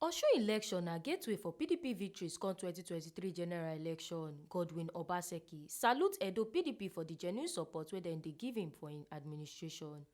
Osun election na gateway for PDP victories come 2023 general election. Godwin Obaseki salute Edo PDP for the genuine support wey dem dey give him for im administration.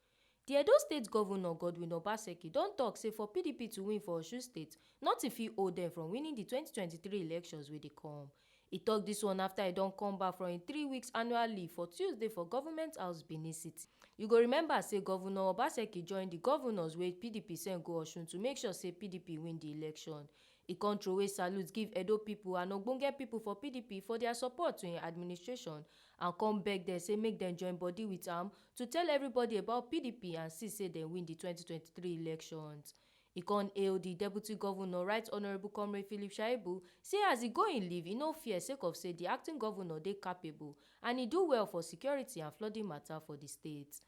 The Edo State Governor Godwin Obaseki don tok say for PDP to win for Osun State, nothing fit hold dem from winning the 2023 elections wey dey come. E tok dis one after e don come back from im 3 weeks annual leave for Tuesday for Government House, Benin City. You go remember say Governor Obaseki join the governors wey PDP send go Osun to make sure say PDP win the election. E come throway salute give Edo pipo and ogbonge pipo for PDP for their support to im administration and come beg dem say make dem join body with am to tell everybody about PDP and see say dem win the 2023 elections. E come hail the deputy governor, Right Honourable Comrade Philip Shaibu, say as e go in leave, e no fear sake of say the acting governor dey capable and e do well for security and flooding matter for the state.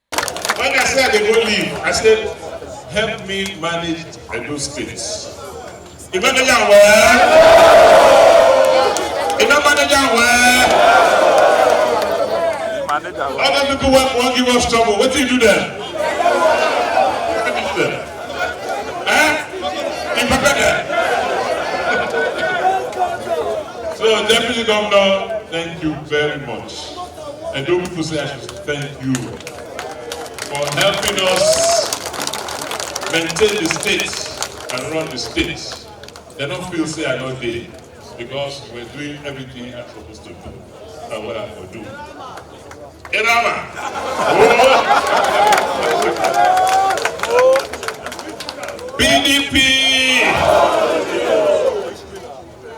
When I said they go leave, I said, help me manage Edo State. You manage am well? You don't manage am well? Other people won't give us trouble. What do you do then? What do you do then? You prepare them. So, Deputy Governor, thank you very much. And don't people say I should thank you for helping us maintain the state and run the state. They don't feel say I don't did because we're doing everything I'm supposed to do and what I'm going to do. Erama! PDP!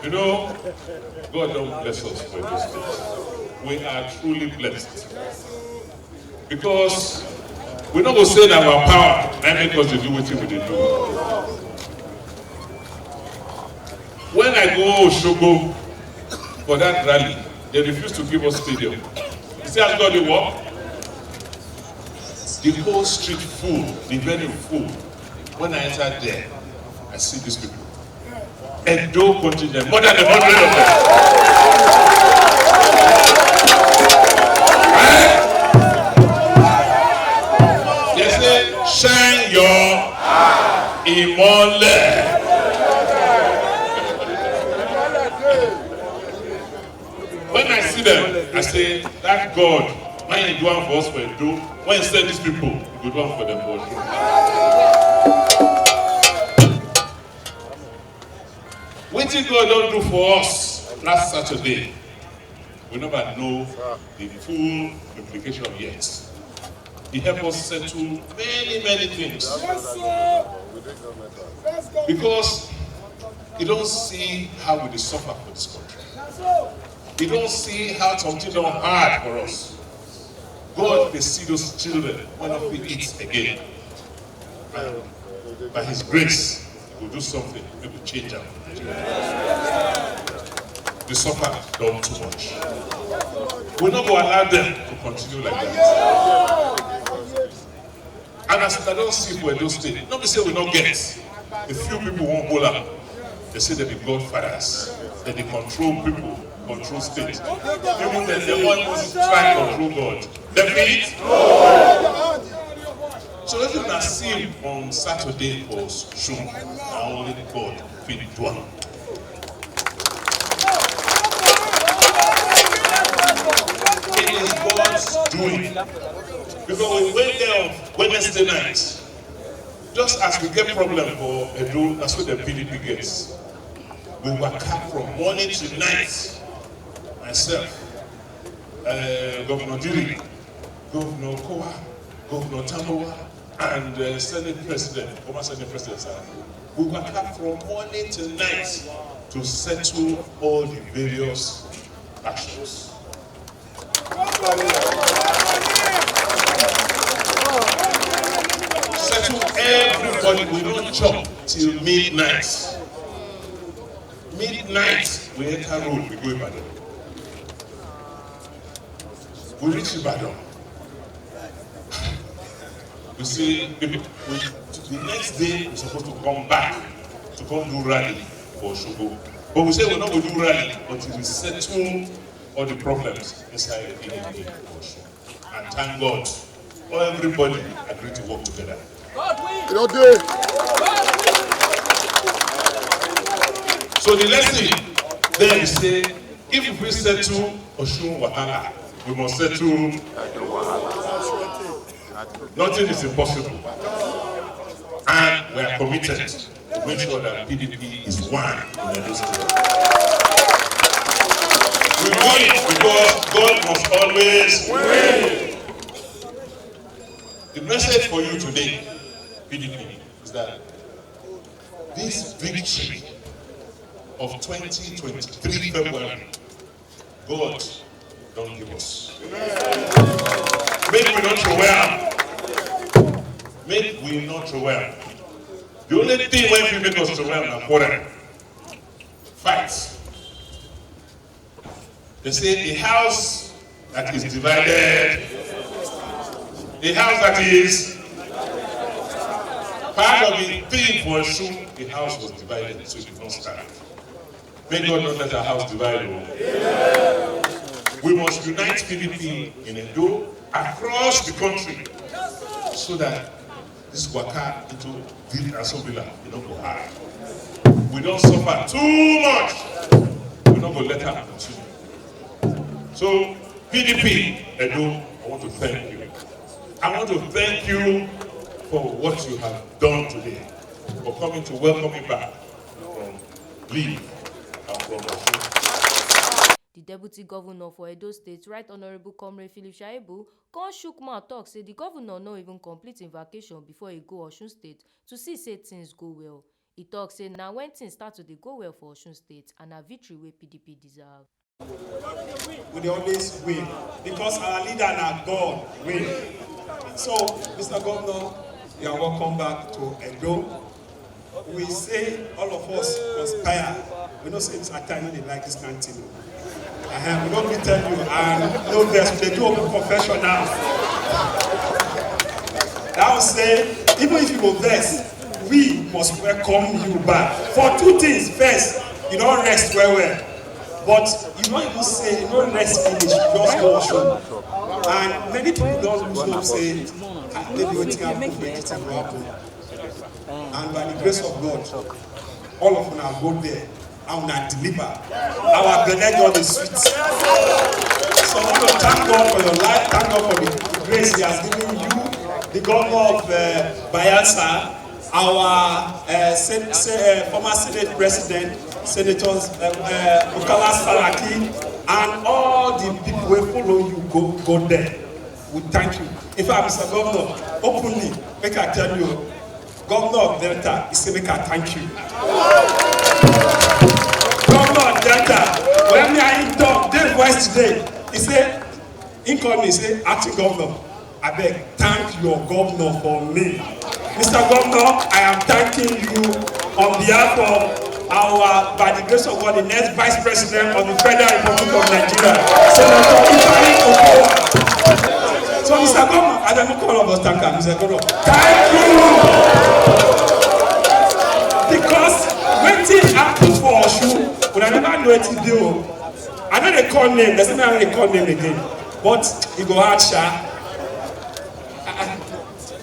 You know, God don't bless us for this state. We are truly blessed. Because we're not going to say that our power and make us to do what we do. When I go Osogbo for that rally, they refuse to give us stadium. You see how God will walk? The whole street full, the venue full. When I enter there, I see these people. Edo contingent, more than 100 of them. Shine your imole. When I see them, I say, that God, when you do one for us for Edo, when you send these people, you do one for them for Edo. What did God don't do for us last Saturday? We never know the full implication yet. He helped us settle many things. Because you don't see how we suffer for this country. You don't see how something don't hard for us. God may see those children when we eat again. And by His grace, He will do something. He will change them. They suffer done too much. We're not going to allow them to continue like that. And as I don't see for Edo State, not to say we don't get it. A few people won't hold up. They say they're the godfathers. That they control people, control state. Even then they want to try to control God. They feel it? So let us see on Saturday for Osun, and only God will do it. It is God's doing. Because we went there on Wednesday night. Just as we get problem for Edo, that's what the PDP gets. We were cut from morning to night. Myself, Governor Diri, Governor Kowa, Governor Tamowa, and Senate President, former Senate President. We were cut from morning to night to settle all the various actions. Settle everybody, we don't chop till midnight. Midnight, we enter road, we go Ibadan. We reach Ibadan. You see, the next day, we're supposed to come back to come do rally for Osogbo. But we say we're not going to do rally until we settle all the problems inside the PDP. And thank God, everybody agreed to work together. Godwin! So the lesson there is say, if we settle Osun wahala, we must settle. Nothing is impossible, and we are committed to make sure that PDP is one in Edo State. We win because God must always win. The message for you today, PDP, is that this victory of 2023 February, God don't give us. Make we not throw well. Make we not throw well. The only thing when people make us throw well is quarrel. Fight. They say a house that is divided, a house that is part of the thing for Osun, the house was divided, so it did not stand. May God not let our house divide. We must unite PDP in Edo across the country so that this waka into Villa and Sobila, we don't go high. We don't suffer too much. We don't go let her continue. So, PDP, Edo, I want to thank you. I want to thank you for what you have done today, for coming to welcome me back from leave and from Osun. The Deputy Governor for Edo State, Right Honourable Comrade Philip Shaibu, come shook mouth talk say the governor no even complete im vacation before he go Osun State to see say things go well. He talk say na when things start to dey go well for Osun State and na victory wey PDP deserve. We dey always win because our leader na God win. So, Mr. Governor, you are welcome back to Edo. We say all of us conspire. We don't say at times they like this kind of thing. We don't be tell you, and no vex, they do open confession now. That will say, even if you go vex, we must welcome you back. For two things. First, you don't rest well. But you don't even say, you don't rest finish, you just go Osun. And many people don't lose hope, say, maybe waiting happen, anything will happen. And by the grace of God, all of them go there and will deliver. Our belly is sweet. So I want to thank God for your life, thank God for the grace He has given you, the governor of Bayelsa, our former Senate President, Senators Okala Saraki, and all the people who follow you go there. We thank you. In fact, Mr. Governor, openly, make I tell you, Governor of Delta, he said, make I thank you. Governor of Delta, when me and him talk, Dave West today, he said, he called me, he said, acting governor, I beg, thank your governor for me. Mr. Governor, I am thanking you on behalf of our, by the grace of God, the next Vice President of the Federal Republic of Nigeria, Senator Ifeanyi Okowa. So, Mr. Governor, I don't call of us thank you, Mr. Governor. Thank you! Because when things happen for Osun, when I never know what to do, I know they call name, there's no they call name again. But it go hard, sha.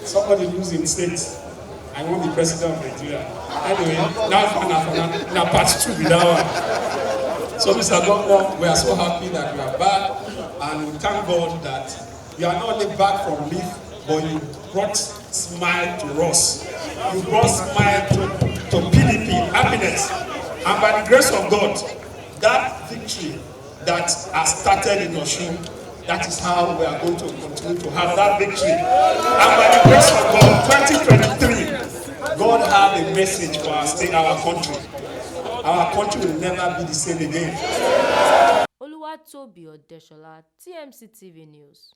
Somebody lose in state. I want the president of Nigeria. Anyway, now part 2 with that one. So, Mr. Governor, we are so happy that you are back, and we thank God that you are not only back from leave, but you brought smile to us. You brought smile to PDP, happiness. And by the grace of God, that victory that has started in Osun, that is how we are going to continue to have that victory. And by the grace of God, 2023, God have a message for us in our country. Our country will never be the same again. Oluwatobi Odeshola, TMC TV News.